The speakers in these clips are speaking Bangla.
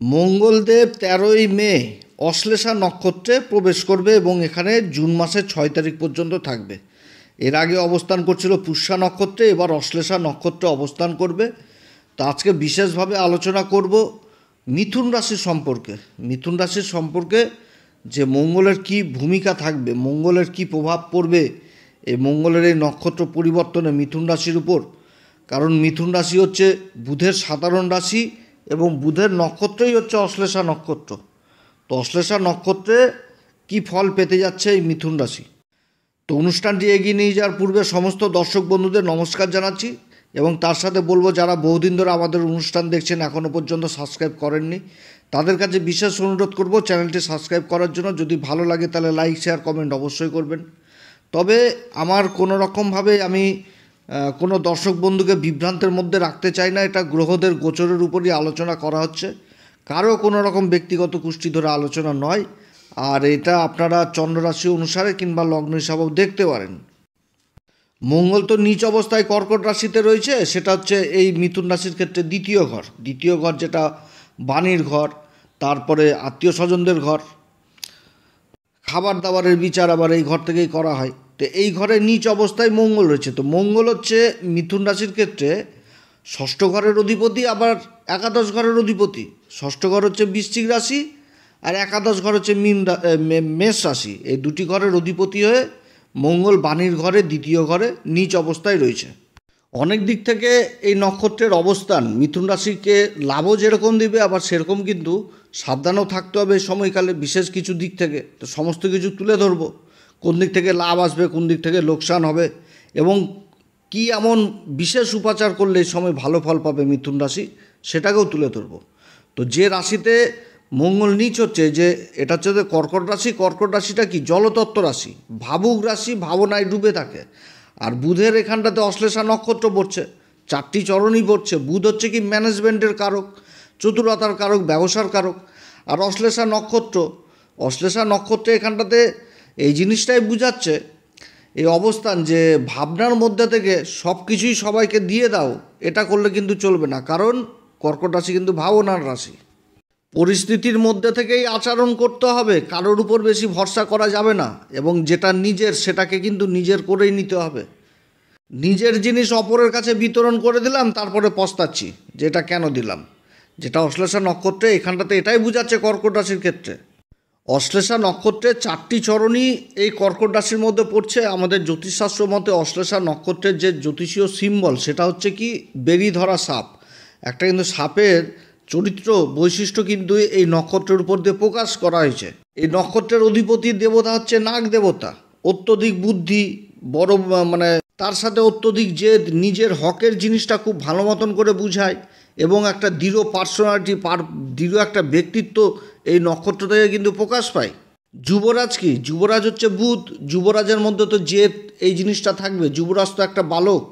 মঙ্গলদেব ১৩ই মে অশ্লেষা নক্ষত্রে প্রবেশ করবে এবং এখানে জুন মাসের ৬ তারিখ পর্যন্ত থাকবে। এর আগে অবস্থান করছিল পুষ্যা নক্ষত্রে, এবার অশ্লেষা নক্ষত্রে অবস্থান করবে। তো আজকে বিশেষভাবে আলোচনা করব মিথুন রাশির সম্পর্কে। মিথুন রাশির সম্পর্কে যে মঙ্গলের কি ভূমিকা থাকবে, মঙ্গলের কি প্রভাব পড়বে এই মঙ্গলের এই নক্ষত্র পরিবর্তনে মিথুন রাশির উপর। কারণ মিথুন রাশি হচ্ছে বুধের সাধারণ রাশি এবং বুধের নক্ষত্রই হচ্ছে অশ্লেষা নক্ষত্র। তো অশ্লেষা নক্ষত্রে কি ফল পেতে যাচ্ছে এই মিথুন রাশি। তো অনুষ্ঠানটি এগিয়ে নিয়ে যাওয়ার পূর্বে সমস্ত দর্শক বন্ধুদের নমস্কার জানাচ্ছি এবং তার সাথে বলবো যারা বহুদিন ধরে আমাদের অনুষ্ঠান দেখছেন এখনও পর্যন্ত সাবস্ক্রাইব করেননি তাদের কাছে বিশেষ অনুরোধ করব চ্যানেলটি সাবস্ক্রাইব করার জন্য। যদি ভালো লাগে তাহলে লাইক শেয়ার কমেন্ট অবশ্যই করবেন। তবে আমার কোনো রকমভাবে আমি কোনো দর্শক বন্ধুকে বিভ্রান্তের মধ্যে রাখতে চাই না। এটা গ্রহদের গোচরের উপরই আলোচনা করা হচ্ছে, কারো কোনো রকম ব্যক্তিগত কুষ্টি ধরে আলোচনা নয়। আর এটা আপনারা চন্দ্ররাশি অনুসারে কিংবা লগ্ন হিসাবেও দেখতে পারেন। মঙ্গল তো নিচ অবস্থায় কর্কট রাশিতে রয়েছে, সেটা হচ্ছে এই মিথুন রাশির ক্ষেত্রে দ্বিতীয় ঘর যেটা বাণীর ঘর, তারপরে আত্মীয় স্বজনদের ঘর, খাবার দাবারের বিচার আবার এই ঘর থেকেই করা হয়। তো এই ঘরে নিচ অবস্থায় মঙ্গল রয়েছে। তো মঙ্গল হচ্ছে মিথুন রাশির ক্ষেত্রে ষষ্ঠ ঘরের অধিপতি, আবার একাদশ ঘরের অধিপতি। ষষ্ঠ ঘর হচ্ছে বৃশ্চিক রাশি আর একাদশ ঘর হচ্ছে মেষ রাশি। এই দুটি ঘরের অধিপতি হয়ে মঙ্গল বাণীর ঘরে দ্বিতীয় ঘরে নিচ অবস্থায় রয়েছে। অনেক দিক থেকে এই নক্ষত্রের অবস্থান মিথুন রাশিকে লাভও যেরকম দেবে আবার সেরকম কিন্তু সাবধানও থাকতে হবে এই সময়কালে বিশেষ কিছু দিক থেকে। তো সমস্ত কিছু তুলে ধরবো, কোন দিক থেকে লাভ আসবে, কোন দিক থেকে লোকসান হবে এবং কি এমন বিশেষ উপাচার করলে এই সময় ভালো ফল পাবে মিথুন রাশি সেটাকেও তুলে ধরবো। তো যে রাশিতে মঙ্গল নিচ হচ্ছে, যে এটা হচ্ছে কর্কট রাশি। কর্কট রাশিটা কি জলতত্ত্ব রাশি, ভাবুক রাশি, ভাবনায় ডুবে থাকে। আর বুধের এখানটাতে অশ্লেষা নক্ষত্র পড়ছে, 4টি চরণই পড়ছে। বুধ হচ্ছে কি ম্যানেজমেন্টের কারক, চতুরতার কারক, ব্যবসার কারক। আর অশ্লেষা নক্ষত্রে এখানটাতে এই জিনিসটাই বুঝাচ্ছে এই অবস্থান যে ভাবনার মধ্যে থেকে সব কিছুই সবাইকে দিয়ে দাও, এটা করলে কিন্তু চলবে না। কারণ কর্কট রাশি কিন্তু ভাবনার রাশি। পরিস্থিতির মধ্যে থেকেই আচরণ করতে হবে, কারোর উপর বেশি ভরসা করা যাবে না এবং যেটা নিজের সেটাকে কিন্তু নিজের করেই নিতে হবে। নিজের জিনিস অপরের কাছে বিতরণ করে দিলাম, তারপরে পস্তাচ্ছি যে এটা কেন দিলাম। যেটা অশ্লেষা নক্ষত্রে এখানটাতে এটাই বুঝাচ্ছে কর্কট রাশির ক্ষেত্রে। অশ্লেষা নক্ষত্রের 4টি চরণই এই কর্কট রাশির মধ্যে পড়ছে। আমাদের জ্যোতিষশাস্ত্র মতে অশ্লেষা নক্ষত্রের যে জ্যোতিষীয় সিম্বল সেটা হচ্ছে কি বেরি ধরা সাপ। একটা কিন্তু সাপের চরিত্র বৈশিষ্ট্য কিন্তু এই নক্ষত্রের উপর দিয়ে প্রকাশ করা হয়েছে। এই নক্ষত্রের অধিপতি দেবতা হচ্ছে নাগ দেবতা। অত্যধিক বুদ্ধি, বড় তার সাথে অত্যধিক জেদ, নিজের হকের জিনিসটা খুব ভালো মতন করে বুঝায় এবং একটা দৃঢ় পার্সোনালিটি, দৃঢ় একটা ব্যক্তিত্ব এই নক্ষত্র থেকে কিন্তু প্রকাশ পায়। যুবরাজ কি? যুবরাজ হচ্ছে বুধ। যুবরাজের মধ্যে তো জেদ এই জিনিসটা থাকবে। যুবরাজ তো একটা বালক,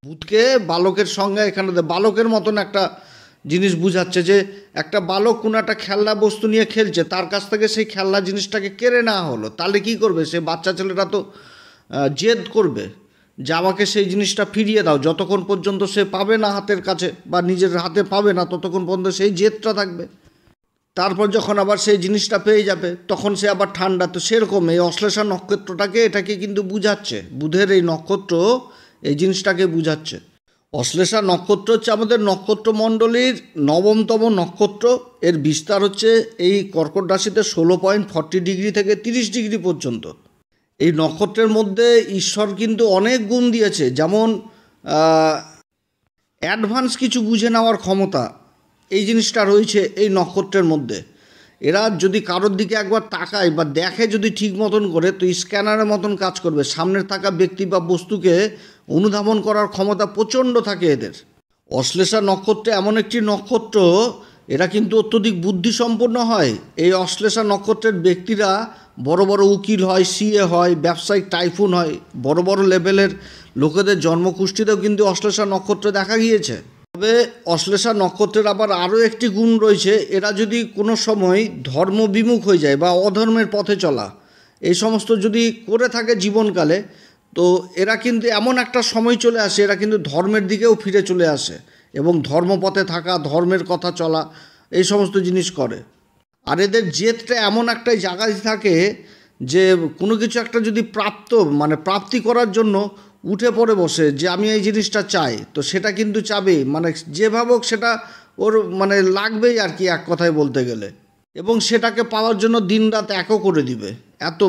বুধকে বালকের সঙ্গে এখানে বালকের মতন একটা জিনিস বুঝাচ্ছে যে একটা বালক কোনো একটা খেলনা বস্তু নিয়ে খেলছে, তার কাছ থেকে সেই খেলনা জিনিসটাকে কেড়ে নেওয়া হলো, তাহলে কী করবে সে বাচ্চা ছেলেটা? তো জেদ করবে যে আমাকে সেই জিনিসটা ফিরিয়ে দাও। যতক্ষণ পর্যন্ত সে পাবে না হাতের কাছে বা নিজের হাতে পাবে না ততক্ষণ পর্যন্ত সেই জেদটা থাকবে। তারপর যখন আবার সেই জিনিসটা পেয়ে যাবে তখন সে আবার ঠান্ডা। তো সেরকম এই অশ্লেষা নক্ষত্রটাকে এটাকে কিন্তু বুঝাচ্ছে। বুধের এই নক্ষত্র এই জিনিসটাকে বুঝাচ্ছে। অশ্লেষা নক্ষত্র হচ্ছে আমাদের নক্ষত্রমণ্ডলীর 9তম নক্ষত্র। এর বিস্তার হচ্ছে এই কর্কট রাশিতে 16.40 ডিগ্রি থেকে 30 ডিগ্রি পর্যন্ত। এই নক্ষত্রের মধ্যে ঈশ্বর কিন্তু অনেক গুণ দিয়েছে, যেমন অ্যাডভান্স কিছু বুঝে নেওয়ার ক্ষমতা, এই জিনিসটা রয়েছে এই নক্ষত্রের মধ্যে। এরা যদি কারোর দিকে একবার তাকায় বা দেখে যদি ঠিক মতন করে, তো স্ক্যানারের মতন কাজ করবে। সামনে থাকা ব্যক্তি বা বস্তুকে অনুধাবন করার ক্ষমতা প্রচণ্ড থাকে এদের। অশ্লেষা নক্ষত্রে এমন একটি নক্ষত্র, এরা কিন্তু অত্যধিক বুদ্ধিসম্পন্ন হয়। এই অশ্লেষা নক্ষত্রের ব্যক্তিরা বড় বড় উকিল হয়, সিএ হয়, ব্যবসায়িক টাইফুন হয়। বড় বড় লেভেলের লোকেদের জন্মকুষ্ঠিতেও কিন্তু অশ্লেষা নক্ষত্রে দেখা গিয়েছে। তবে অশ্লেষা নক্ষত্রের আবার আরও একটি গুণ রয়েছে, এরা যদি কোনো সময় ধর্ম বিমুখ হয়ে যায় বা অধর্মের পথে চলা এই সমস্ত যদি করে থাকে জীবনকালে, তো এরা কিন্তু এমন একটা সময় চলে আসে এরা কিন্তু ধর্মের দিকেও ফিরে চলে আসে এবং ধর্মপথে থাকা, ধর্মের কথা চলা, এই সমস্ত জিনিস করে। আর এদের জেদটা এমন একটা জায়গায় থাকে যে কোনো কিছু একটা যদি প্রাপ্তি করার জন্য উঠে পড়ে বসে যে আমি এই জিনিসটা চাই, তো সেটা কিন্তু চাবেই, মানে যেভাবে হোক সেটা ওর লাগবেই আর কি, এক কথায় বলতে গেলে। এবং সেটাকে পাওয়ার জন্য দিনরাত একও করে দিবে। এত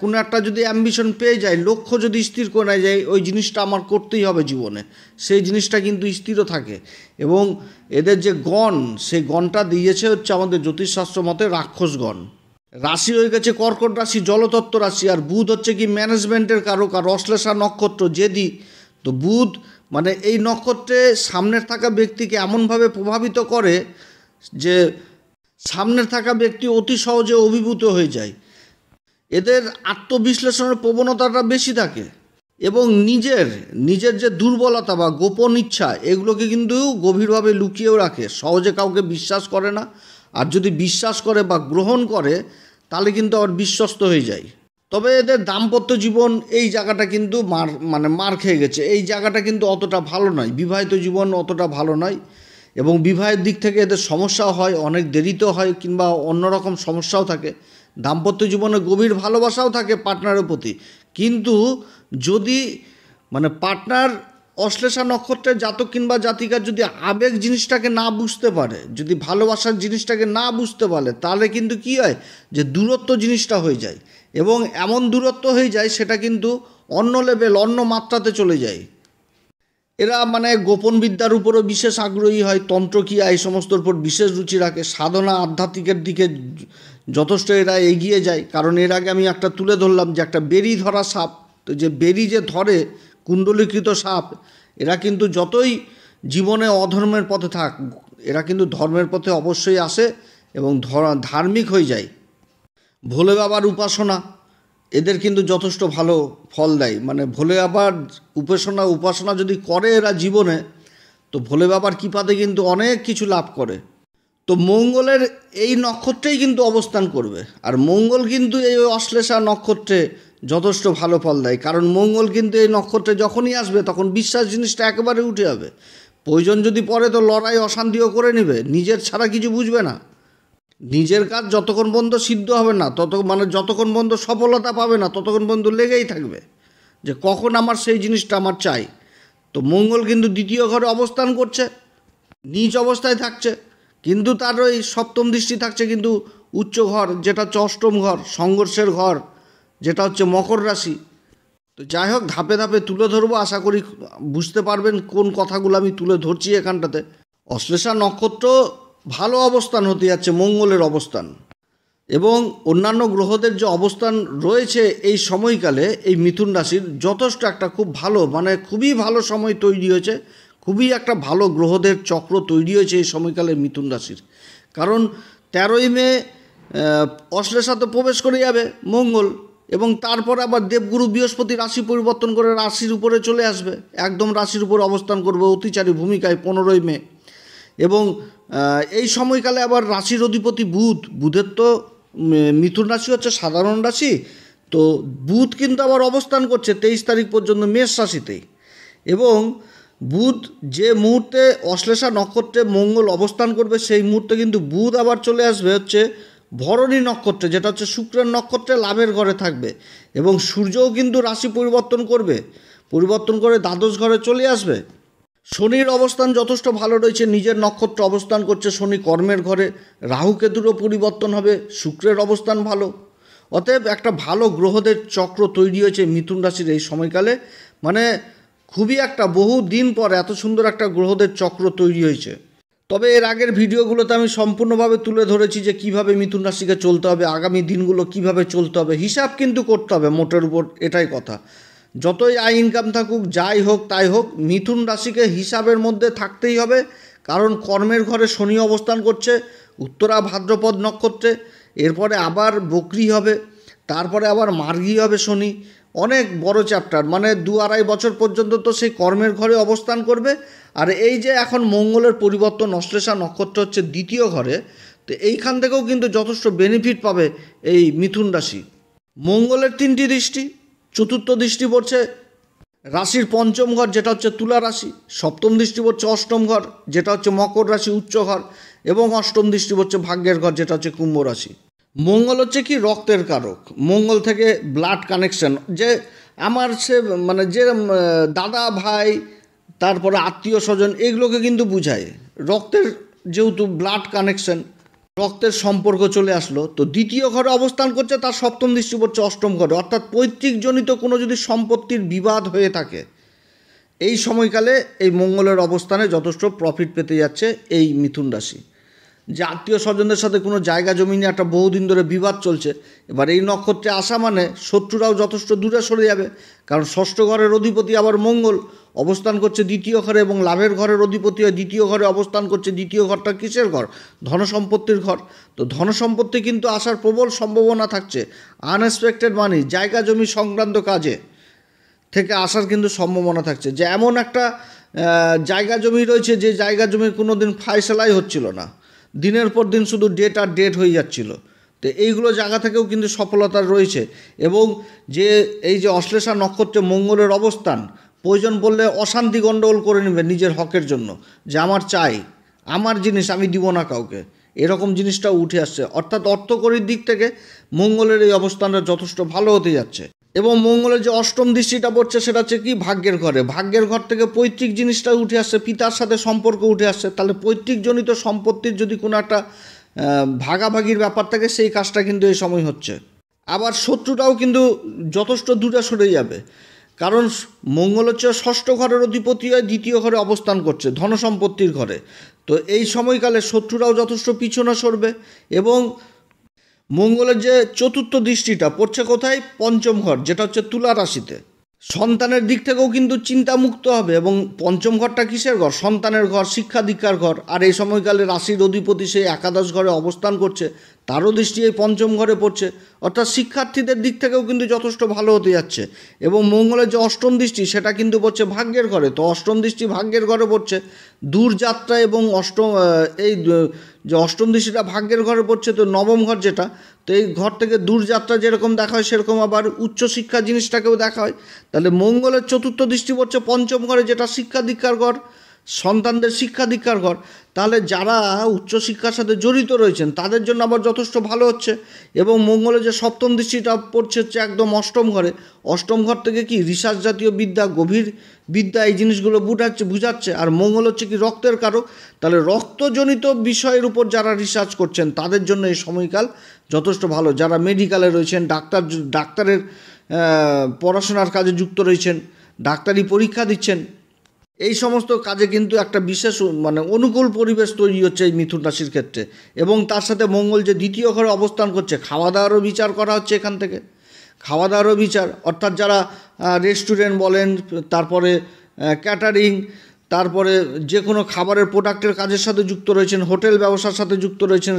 কোনো একটা যদি অ্যাম্বিশন পেয়ে যায়, লক্ষ্য যদি স্থির করে যায় ওই জিনিসটা আমার করতেই হবে জীবনে, সেই জিনিসটা কিন্তু স্থিরও থাকে। এবং এদের যে গণ, সেই গণটা দিয়েছে হচ্ছে আমাদের জ্যোতিষশাস্ত্র মতে রাক্ষসগণ। রাশি হয়ে গেছে কর্কট রাশি, জলতত্ত্ব রাশি। আর বুধ হচ্ছে কি ম্যানেজমেন্টের কারক, আর অশ্লেষা নক্ষত্র জেদি। তো বুধ এই নক্ষত্রে সামনের থাকা ব্যক্তিকে এমনভাবে প্রভাবিত করে যে সামনের থাকা ব্যক্তি অতি সহজে অভিভূত হয়ে যায়। এদের আত্মবিশ্লেষণের প্রবণতাটা বেশি থাকে এবং নিজের যে দুর্বলতা বা গোপন ইচ্ছা, এগুলোকে কিন্তু গভীরভাবে লুকিয়েও রাখে, সহজে কাউকে বিশ্বাস করে না। আর যদি বিশ্বাস করে বা গ্রহণ করে তাহলে কিন্তু আবার বিশ্বস্ত হয়ে যায়। তবে এদের দাম্পত্য জীবন এই জায়গাটা কিন্তু মার খেয়ে গেছে, এই জায়গাটা কিন্তু অতটা ভালো নয়, বিবাহিত জীবন অতটা ভালো নয়। এবং বিবাহের দিক থেকে এদের সমস্যাও হয়, অনেক দেরিতে হয়, কিংবা অন্যরকম সমস্যাও থাকে। দাম্পত্য জীবনে গভীর ভালোবাসাও থাকে পার্টনারের প্রতি, কিন্তু যদি পার্টনার অশ্লেষা নক্ষত্রের জাতক কিংবা জাতিকার যদি আবেগ জিনিসটাকে না বুঝতে পারে, যদি ভালোবাসার জিনিসটাকে না বুঝতে পারে, তাহলে কিন্তু কী হয় যে দূরত্ব জিনিসটা হয়ে যায়। এবং এমন দূরত্ব হয়ে যায় সেটা কিন্তু অন্য লেভেল, অন্য মাত্রাতে চলে যায়। এরা গোপন বিদ্যার উপরও বিশেষ আগ্রহী হয়, তন্ত্রক্রিয়া এই সমস্তর উপর বিশেষ রুচি রাখে, সাধনা আধ্যাত্মিকের দিকে যথেষ্ট এরা এগিয়ে যায়। কারণ এর আগে আমি একটা তুলে ধরলাম যে একটা বেরি ধরা সাপ, তো যে বেরি যে ধরে কুণ্ডলীকৃত সাপ, এরা কিন্তু যতই জীবনে অধর্মের পথে থাক, এরা কিন্তু ধর্মের পথে অবশ্যই আসে এবং ধার্মিক হয়ে যায়। ভোলে বাবার উপাসনা এদের কিন্তু যথেষ্ট ভালো ফল দেয়। ভোলে বাবার উপাসনা যদি করে এরা জীবনে, তো ভোলে বাবার কৃপাতে কিন্তু অনেক কিছু লাভ করে। তো মঙ্গলের এই নক্ষত্রেই কিন্তু অবস্থান করবে, আর মঙ্গল কিন্তু এই অশ্লেষা নক্ষত্রে যথেষ্ট ভালো ফল দেয়। কারণ মঙ্গল কিন্তু এই নক্ষত্রে যখনই আসবে তখন বিশ্বাস জিনিসটা একেবারে উঠে যাবে। প্রয়োজন যদি পড়ে তো লড়াই অশান্তিও করে নেবে, নিজের ছাড়া কিছু বুঝবে না। নিজের কাজ যতক্ষণ পর্যন্ত সিদ্ধ হবে না, যতক্ষণ পর্যন্ত সফলতা পাবে না, ততক্ষণ পর্যন্ত লেগেই থাকবে যে কখন আমার সেই জিনিসটা আমার চাই। তো মঙ্গল কিন্তু দ্বিতীয় ঘরে অবস্থান করছে, নীচ অবস্থায় থাকছে, কিন্তু তার ওই সপ্তম দৃষ্টি থাকছে কিন্তু উচ্চ ঘর, যেটা হচ্ছে অষ্টম ঘর, সংঘর্ষের ঘর, যেটা হচ্ছে মকর রাশি। তো যাই হোক, ধাপে ধাপে তুলে ধরবো, আশা করি বুঝতে পারবেন কোন কথাগুলো আমি তুলে ধরছি এখানটাতে। অশ্লেষা নক্ষত্র ভালো অবস্থান হতে যাচ্ছে, মঙ্গলের অবস্থান এবং অন্যান্য গ্রহদের যে অবস্থান রয়েছে এই সময়কালে, এই মিথুন রাশির যথেষ্ট একটা খুব ভালো খুবই ভালো সময় তৈরি হয়েছে, খুবই একটা ভালো গ্রহদের চক্র তৈরি হয়েছে এই সময়কালে মিথুন রাশির। কারণ 13ই মে অশ্লেষাতে প্রবেশ করে যাবে মঙ্গল, এবং তারপর আবার দেবগুরু বৃহস্পতি রাশি পরিবর্তন করে রাশির উপরে চলে আসবে, একদম রাশির উপর অবস্থান করবে অতিচারী ভূমিকায় 15ই মে। এবং এই সময়কালে আবার রাশির অধিপতি বুধের তো মিথুন রাশি হচ্ছে সাধারণ রাশি, তো বুধ কিন্তু আবার অবস্থান করছে 23 তারিখ পর্যন্ত মেষ রাশিতেই। এবং বুধ যে মুহূর্তে অশ্লেষা নক্ষত্রে মঙ্গল অবস্থান করবে, সেই মুহূর্তে কিন্তু বুধ আবার চলে আসবে হচ্ছে ভরণী নক্ষত্রে, যেটা হচ্ছে শুক্রের নক্ষত্রে, লাভের ঘরে থাকবে। এবং সূর্যও কিন্তু রাশি পরিবর্তন করে দ্বাদশ ঘরে চলে আসবে। শনির অবস্থান যথেষ্ট ভালো রয়েছে, নিজের নক্ষত্র অবস্থান করছে শনি কর্মের ঘরে, রাহু কেতুরও পরিবর্তন হবে, শুক্রের অবস্থান ভালো। অতএব একটা ভালো গ্রহদের চক্র তৈরি হয়েছে মিথুন রাশির এই সময়কালে। খুবই একটা বহু দিন পর এত সুন্দর একটা গ্রহদের চক্র তৈরি হয়েছে। তবে এর আগের ভিডিওগুলোতে আমি সম্পূর্ণভাবে তুলে ধরেছি যে কিভাবে মিথুন রাশিকে চলতে হবে, আগামী দিনগুলো কিভাবে চলতে হবে, হিসাব কিন্তু করতে হবে মোটের উপর, এটাই কথা। যতই আয় ইনকাম থাকুক, যাই হোক তাই হোক, মিথুন রাশিকে হিসাবের মধ্যে থাকতেই হবে। কারণ কর্মের ঘরে শনি অবস্থান করছে উত্তরা ভাদ্রপদ নক্ষত্রে, এরপরে আবার বকরি হবে, তারপরে আবার মার্গী হবে শনি। অনেক বড় চ্যাপ্টার, 2-2.5 বছর পর্যন্ত তো সেই কর্মের ঘরে অবস্থান করবে। আর এই যে এখন মঙ্গলের পরিবর্তন, অশ্লেষা নক্ষত্র হচ্ছে দ্বিতীয় ঘরে, তো এইখান থেকেও কিন্তু যথেষ্ট বেনিফিট পাবে এই মিথুন রাশি। মঙ্গলের 3টি দৃষ্টি, চতুর্থ দৃষ্টি পড়ছে রাশির পঞ্চম ঘর যেটা হচ্ছে তুলা রাশি, সপ্তম দৃষ্টি পড়ছে অষ্টম ঘর যেটা হচ্ছে মকর রাশি উচ্চ ঘর, এবং অষ্টম দৃষ্টি পড়ছে ভাগ্যের ঘর যেটা হচ্ছে কুম্ভ রাশি। মঙ্গল হচ্ছে কি রক্তের কারক, মঙ্গল থেকে ব্লাড কানেকশন, যে আমার সে মানে যে দাদা ভাই তারপরে আত্মীয় স্বজন এগুলোকে কিন্তু বুঝায়। রক্তের যেহেতু ব্লাড কানেকশন, রক্তের সম্পর্ক চলে আসলো, তো দ্বিতীয় ঘরে অবস্থান করছে, তার সপ্তম দৃষ্টি পড়ছে অষ্টম ঘরে, অর্থাৎ পৈতৃকজনিত কোনো যদি সম্পত্তির বিবাদ হয়ে থাকে এই সময়কালে এই মঙ্গলের অবস্থানে যথেষ্ট প্রফিট পেতে যাচ্ছে এই মিথুন রাশি। যে আত্মীয় স্বজনদের সাথে কোনো জায়গা জমি নিয়ে একটা বহুদিন ধরে বিবাদ চলছে, এবার এই নক্ষত্রে আসা মানে শত্রুরাও যথেষ্ট দূরে সরে যাবে, কারণ ষষ্ঠ ঘরের অধিপতি আবার মঙ্গল অবস্থান করছে দ্বিতীয় ঘরে, এবং লাভের ঘরের অধিপতি হয় দ্বিতীয় ঘরে অবস্থান করছে। দ্বিতীয় ঘরটা কিসের ঘর? ধনসম্পত্তির ঘর। তো ধনসম্পত্তি কিন্তু আসার প্রবল সম্ভাবনা থাকছে। আনএক্সপেক্টেড মানি, জায়গা জমি সংক্রান্ত কাজে থেকে আসার কিন্তু সম্ভাবনা থাকছে, যে এমন একটা জায়গা জমি রয়েছে যে জায়গা জমির কোনো দিন ফায়সালাই হচ্ছিল না, দিনের পর দিন শুধু ডেট আর ডেট হয়ে যাচ্ছিল। তো এইগুলো জায়গা থেকেও কিন্তু সফলতা রয়েছে। এবং যে এই যে অশ্লেষা নক্ষত্রে মঙ্গলের অবস্থান, প্রয়োজন পড়লে অশান্তি গণ্ডগোল করে নেবে নিজের হকের জন্য, যে আমার চাই, আমার জিনিস আমি দিব না কাউকে, এরকম জিনিসটাও উঠে আসছে। অর্থাৎ অর্থকরীর দিক থেকে মঙ্গলের এই অবস্থানটা যথেষ্ট ভালো হতে যাচ্ছে। এবং মঙ্গলের যে অষ্টম দৃষ্টিটা পড়ছে সেটা হচ্ছে কি ভাগ্যের ঘরে, ভাগ্যের ঘর থেকে পৈতৃক জিনিসটা উঠে আসছে, পিতার সাথে সম্পর্ক উঠে আসছে। তাহলে পৈতৃকজনিত সম্পত্তির যদি কোনো একটা ভাগাভাগির ব্যাপার থাকে সেই কাজটা কিন্তু এই সময় হচ্ছে। আবার শত্রুটাও কিন্তু যথেষ্ট দূরে সরে যাবে, কারণ মঙ্গল হচ্ছে ষষ্ঠ ঘরের অধিপতি হয় দ্বিতীয় ঘরে অবস্থান করছে, ধনসম্পত্তির ঘরে। তো এই সময়কালে শত্রুরাও যথেষ্ট পিছনে সরবে। এবং মঙ্গলের যে চতুর্থ দৃষ্টিটা পড়ছে কোথায়? পঞ্চম ঘর, যেটা হচ্ছে তুলা রাশিতে। সন্তানের দিক থেকেও কিন্তু চিন্তামুক্ত হবে। এবং পঞ্চম ঘরটা কিসের ঘর? সন্তানের ঘর, শিক্ষা দীক্ষার ঘর। আর এই সময়কালে রাশির অধিপতি সেই একাদশ ঘরে অবস্থান করছে, তারও দৃষ্টি এই পঞ্চম ঘরে পড়ছে, অর্থাৎ শিক্ষার্থীদের দিক থেকেও কিন্তু যথেষ্ট ভালো হতে যাচ্ছে। এবং মঙ্গলের যে অষ্টম দৃষ্টি সেটা কিন্তু পড়ছে ভাগ্যের ঘরে, তো অষ্টম দৃষ্টি ভাগ্যের ঘরে পড়ছে, দূরযাত্রা এবং যে অষ্টম দৃষ্টিটা ভাগ্যের ঘরে পড়ছে, তো নবম ঘর যেটা, তো এই ঘর থেকে দূরযাত্রা যেরকম দেখা হয় সেরকম আবার উচ্চশিক্ষা জিনিসটাকেও দেখা হয়। তাহলে মঙ্গলের চতুর্থ দৃষ্টি পড়ছে পঞ্চম ঘরে, যেটা শিক্ষা দীক্ষার ঘর, সন্তানদের শিক্ষা দীক্ষার ঘর। তাহলে যারা উচ্চশিক্ষার সাথে জড়িত রয়েছেন তাদের জন্য আবার যথেষ্ট ভালো হচ্ছে। এবং মঙ্গলের যে সপ্তম দৃষ্টিটা পড়ছে হচ্ছে একদম অষ্টম ঘরে, অষ্টম ঘর থেকে কি রিসার্চ জাতীয় বিদ্যা, গভীর বিদ্যা, এই জিনিসগুলো বুঝাচ্ছে। আর মঙ্গল হচ্ছে কি রক্তের কারক, তাহলে রক্তজনিত বিষয়ের উপর যারা রিসার্চ করছেন তাদের জন্য এই সময়কাল যথেষ্ট ভালো। যারা মেডিকেলে রয়েছেন, ডাক্তারের পড়াশোনার কাজে যুক্ত রয়েছেন, ডাক্তারি পরীক্ষা দিচ্ছেন, এই সমস্ত কাজে কিন্তু একটা বিশেষ অনুকূল পরিবেশ তৈরি হচ্ছে এই মিথুন রাশির ক্ষেত্রে। এবং তার সাথে মঙ্গল যে দ্বিতীয় ঘরে অবস্থান করছে, খাওয়া দাওয়ারও বিচার করা হচ্ছে এখান থেকে, খাওয়া দাওয়ারও বিচার, অর্থাৎ যারা রেস্টুরেন্ট বলেন, তারপরে ক্যাটারিং, তারপরে যে কোনো খাবারের প্রোডাক্টের কাজের সাথে যুক্ত রয়েছেন, হোটেল ব্যবসার সাথে যুক্ত রয়েছেন,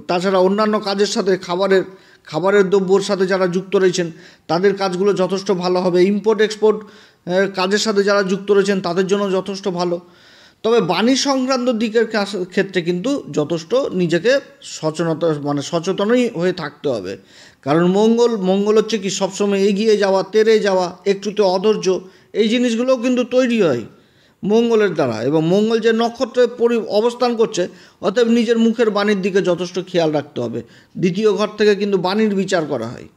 তাছাড়া অন্যান্য কাজের সাথে খাবারের দ্রব্যর সাথে যারা যুক্ত রয়েছেন তাদের কাজগুলো যথেষ্ট ভালো হবে। ইম্পোর্ট এক্সপোর্ট কাজের সাথে যারা যুক্ত রয়েছেন তাদের জন্য যথেষ্ট ভালো। তবে বাণী সংক্রান্ত দিকের ক্ষেত্রে কিন্তু যথেষ্ট নিজেকে সচেতনই হয়ে থাকতে হবে। কারণ মঙ্গল হচ্ছে কি সবসময় এগিয়ে যাওয়া, তেড়ে যাওয়া, একটুতে অধৈর্য, এই জিনিসগুলোও কিন্তু তৈরি হয় মঙ্গলের দ্বারা। এবং মঙ্গল যে নক্ষত্রে অবস্থান করছে, অতএব নিজের মুখের বাণীর দিকে যথেষ্ট খেয়াল রাখতে হবে। দ্বিতীয় ঘর থেকে কিন্তু বাণীর বিচার করা হয়।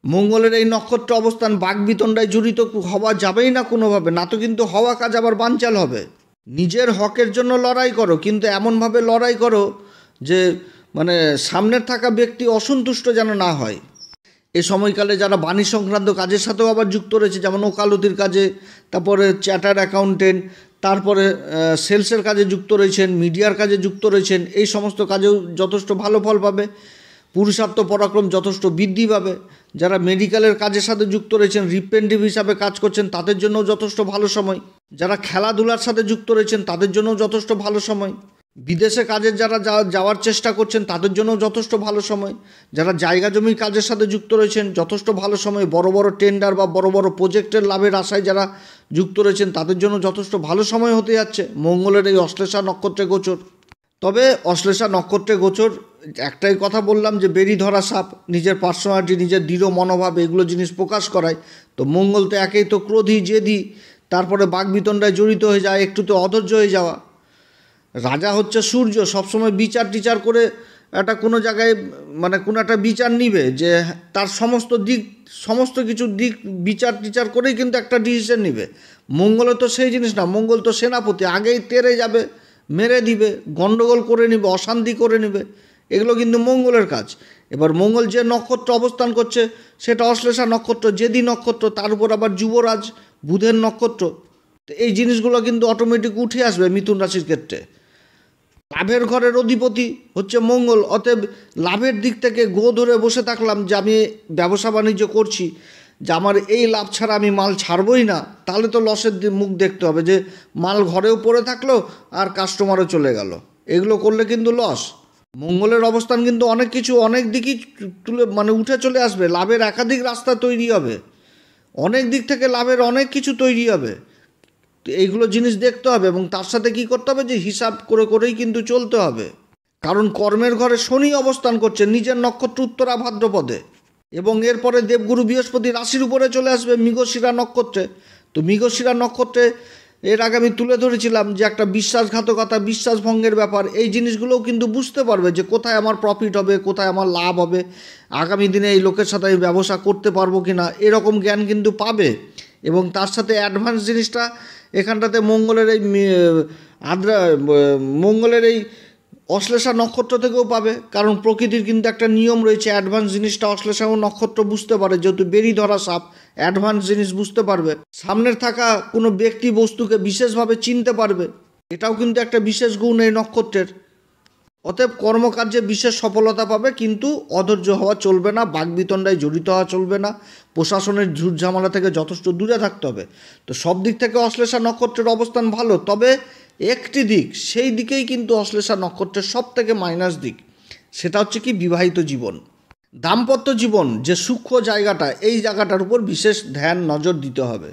মঙ্গলের এই নক্ষত্র অবস্থান বাকবিতণ্ডায় জড়িত হওয়া যাবেই না কোনোভাবে, না তো কিন্তু হওয়া কাজ আবার বানচাল হবে। নিজের হকের জন্য লড়াই করো, কিন্তু এমনভাবে লড়াই করো যে সামনের থাকা ব্যক্তি অসন্তুষ্ট যেন না হয়। এ সময়কালে যারা বাণী সংক্রান্ত কাজের সাথেও আবার যুক্ত রয়েছে, যেমন ওকালতির কাজে, তারপরে চার্টার্ড অ্যাকাউন্টেন্ট, তারপরে সেলসের কাজে যুক্ত রয়েছেন, মিডিয়ার কাজে যুক্ত রয়েছেন, এই সমস্ত কাজেও যথেষ্ট ভালো ফল পাবে। পুরুষার্থ পরাক্রম যথেষ্ট বৃদ্ধি পাবে। যারা মেডিকেলের কাজের সাথে যুক্ত রয়েছেন, রিপ্রেজেন্টেটিভ হিসাবে কাজ করছেন, তাদের জন্যও যথেষ্ট ভালো সময়। যারা খেলাধুলার সাথে যুক্ত রয়েছেন তাদের জন্যও যথেষ্ট ভালো সময়। বিদেশে কাজের যারা যাওয়ার চেষ্টা করছেন তাদের জন্যও যথেষ্ট ভালো সময়। যারা জায়গা জমির কাজের সাথে যুক্ত রয়েছেন যথেষ্ট ভালো সময়। বড় বড় টেন্ডার বা বড় বড় প্রজেক্টের লাভের আশায় যারা যুক্ত রয়েছেন তাদের জন্য যথেষ্ট ভালো সময় হতে যাচ্ছে মঙ্গলের এই অশ্লেষা নক্ষত্রে গোচর। তবে অশ্লেষা নক্ষত্রে গোচর, একটাই কথা বললাম যে বেরি ধরা সাপ, নিজের পার্সোনালিটি, নিজের দৃঢ় মনোভাব, এগুলো জিনিস প্রকাশ করায়। তো মঙ্গল তো একেই তো ক্রোধী, জেদি, তারপরে বাগবিতণ্ডায় জড়িত হয়ে যায়, একটু তো অধৈর্য হয়ে যাওয়া। রাজা হচ্ছে সূর্য, সবসময় বিচার টিচার করে একটা কোনো জায়গায় মানে কোনো একটা বিচার নিবে, যে তার সমস্ত কিছু দিক বিচার টিচার করেই কিন্তু একটা ডিসিশন নিবে। মঙ্গলে তো সেই জিনিস না, মঙ্গল তো সেনাপতি, আগেই তেড়ে যাবে, মেরে দিবে, গণ্ডগোল করে নিবে, অশান্তি করে নেবে, এগুলো কিন্তু মঙ্গলের কাজ। এবার মঙ্গল যে নক্ষত্র অবস্থান করছে সেটা অশ্লেষা নক্ষত্র, জেদি নক্ষত্র, তার উপর আবার যুবরাজ বুধের নক্ষত্র। তো এই জিনিসগুলো কিন্তু অটোমেটিক উঠে আসবে মিথুন রাশির ক্ষেত্রে। লাভের ঘরের অধিপতি হচ্ছে মঙ্গল, অতএব লাভের দিক থেকে গো ধরে বসে থাকলাম যে আমি ব্যবসা বাণিজ্য করছি, যে আমার এই লাভ ছাড়া আমি মাল ছাড়বই না, তাহলে তো লসের মুখ দেখতে হবে, যে মাল ঘরেও পড়ে থাকলো আর কাস্টমারও চলে গেল, এগুলো করলে কিন্তু লস। মঙ্গলের অবস্থান কিন্তু অনেক কিছু অনেক দিকই তুলে মানে উঠে চলে আসবে, লাভের একাধিক রাস্তা তৈরি হবে, অনেক দিক থেকে লাভের অনেক কিছু তৈরি হবে। তো এইগুলো জিনিস দেখতে হবে, এবং তার সাথে কি করতে হবে, যে হিসাব করে করেই কিন্তু চলতে হবে। কারণ কর্মের ঘরে শনি অবস্থান করছে নিজের নক্ষত্র উত্তরা ভাদ্রপদে, এবং এরপরে দেবগুরু বৃহস্পতি রাশির উপরে চলে আসবে মৃগশিরা নক্ষত্রে। তো মৃগশিরা নক্ষত্রে এর আগে আমি তুলে ধরেছিলাম যে একটা বিশ্বাসঘাতকতা, বিশ্বাসভঙ্গের ব্যাপার, এই জিনিসগুলোও কিন্তু বুঝতে পারবে যে কোথায় আমার প্রফিট হবে, কোথায় আমার লাভ হবে, আগামী দিনে এই লোকের সাথে আমি ব্যবসা করতে পারবো কি না, এরকম জ্ঞান কিন্তু পাবে। এবং তার সাথে অ্যাডভান্স জিনিসটা এখানটাতে মঙ্গলের এই অশ্লেষা নক্ষত্র থেকেও পাবে, কারণ প্রকৃতির কিন্তু একটা নিয়ম রয়েছে, অ্যাডভান্স জিনিসটা অশ্লেষা নক্ষত্র বুঝতে পারে, যেহেতু বেরি ধরা সাপ অ্যাডভান্স জিনিস বুঝতে পারবে, সামনের থাকা কোনো ব্যক্তি বস্তুকে বিশেষভাবে চিনতে পারবে, এটাও কিন্তু একটা বিশেষ গুণ এই নক্ষত্রের। অতএব কর্মকার্যে বিশেষ সফলতা পাবে, কিন্তু অধৈর্য হওয়া চলবে না, বাগবিতণ্ডায় জড়িত হওয়া চলবে না, প্রশাসনের ঝুট ঝামেলা থেকে যথেষ্ট দূরে থাকতে হবে। তো সব দিক থেকে অশ্লেষা নক্ষত্রের অবস্থান ভালো, তবে একটি দিক, সেই দিকেই কিন্তু অশ্লেষা নক্ষত্রের সব থেকে মাইনাস দিক, সেটা হচ্ছে কি বিবাহিত জীবন, দাম্পত্য জীবন, যে সূক্ষ্ম জায়গাটা, এই জায়গাটার উপর বিশেষ ধ্যান নজর দিতে হবে।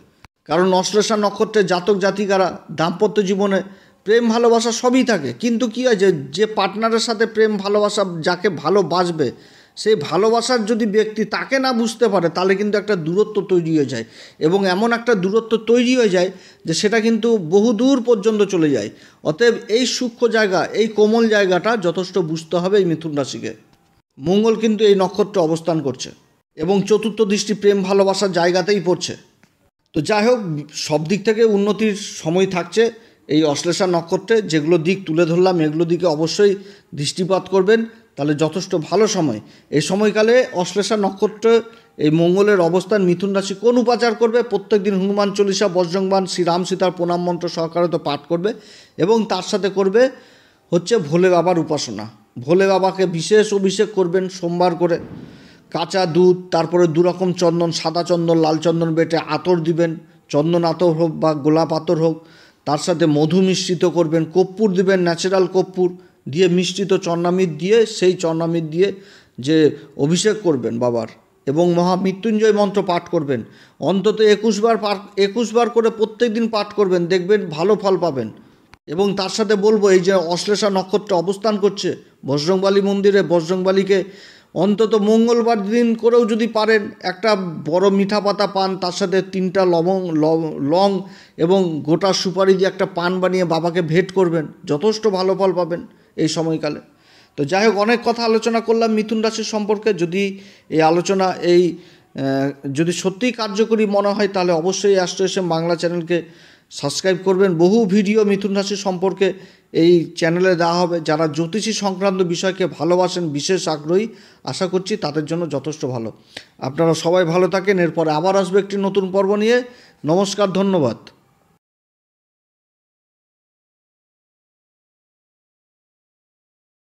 কারণ অশ্লেষা নক্ষত্রের জাতক জাতিকারা দাম্পত্য জীবনে প্রেম ভালোবাসা সবই থাকে, কিন্তু কী হয় যে পার্টনারের সাথে প্রেম ভালোবাসা, যাকে ভালোবাসবে, সেই ভালোবাসার যদি ব্যক্তি তাকে না বুঝতে পারে, তাহলে কিন্তু একটা দূরত্ব তৈরি হয়ে যায়, এবং এমন একটা দূরত্ব তৈরি হয়ে যায় যে সেটা কিন্তু বহু দূর পর্যন্ত চলে যায়। অতএব এই সূক্ষ্ম জায়গা, এই কোমল জায়গাটা যথেষ্ট বুঝতে হবে এই মিথুন রাশিকে। মঙ্গল কিন্তু এই নক্ষত্রে অবস্থান করছে, এবং চতুর্থ দৃষ্টি প্রেম ভালোবাসার জায়গাতেই পড়ছে। তো যাই হোক, সব দিক থেকে উন্নতির সময় থাকছে এই অশ্লেষা নক্ষত্রে। যেগুলো দিক তুলে ধরলাম, এগুলো দিকে অবশ্যই দৃষ্টিপাত করবেন, তাহলে যথেষ্ট ভালো সময়। এই সময়কালে অশ্লেষা নক্ষত্রে এই মঙ্গলের অবস্থান মিথুন রাশি কোন উপাচার করবে, প্রত্যেক দিন হনুমান চল্লিশা, বজরংবাণ, শ্রীরাম সীতার প্রণাম মন্ত্র সহকারে তো পাঠ করবে, এবং তার সাথে করবে হচ্ছে ভোলে বাবার উপাসনা। ভোলে বাবাকে বিশেষ অভিষেক করবেন সোমবার করে, কাঁচা দুধ, তারপরে দুরকম চন্দন, সাদা চন্দন, লাল চন্দন বেটে আতর দিবেন, চন্দন আতর হোক বা গোলাপ আতর হোক, তার সাথে মধু মিশ্রিত করবেন, কর্পূর দিবেন, ন্যাচারাল কর্পূর দিয়ে মিশ্রিত চন্নামৃত দিয়ে, সেই চন্নামৃত দিয়ে যে অভিষেক করবেন বাবার, এবং মহামৃত্যুঞ্জয় মন্ত্র পাঠ করবেন, অন্তত 21 বার করে প্রত্যেক দিন পাঠ করবেন, দেখবেন ভালো ফল পাবেন। এবং তার সাথে বলবো, এই যে অশ্লেষা নক্ষত্র অবস্থান করছে বজরংবলী মন্দিরে, বজরংবলীকে অন্তত মঙ্গলবার দিন করেও যদি পারেন একটা বড় মিঠা পাতা পান, তার সাথে 3টা লং এবং গোটা সুপারি দিয়ে একটা পান বানিয়ে বাবাকে ভেট করবেন, যথেষ্ট ভালো ফল পাবেন এই সময়কালে। তো যাই হোক, অনেক কথা আলোচনা করলাম মিথুন রাশির সম্পর্কে। যদি এই আলোচনা যদি সত্যিই কার্যকরী মনে হয়, তাহলে অবশ্যই অ্যাস্ট্রো এসএম বাংলা চ্যানেলকে সাবস্ক্রাইব করবেন। বহু ভিডিও মিথুন রাশি সম্পর্কে এই চ্যানেলে দেওয়া হবে। যারা জ্যোতিষী সংক্রান্ত বিষয়কে ভালোবাসেন, বিশেষ আগ্রহী, আশা করছি তাদের জন্য যথেষ্ট ভালো। আপনারা সবাই ভালো থাকেন। এরপরে আবার আসবে একটি নতুন পর্ব নিয়ে। নমস্কার, ধন্যবাদ।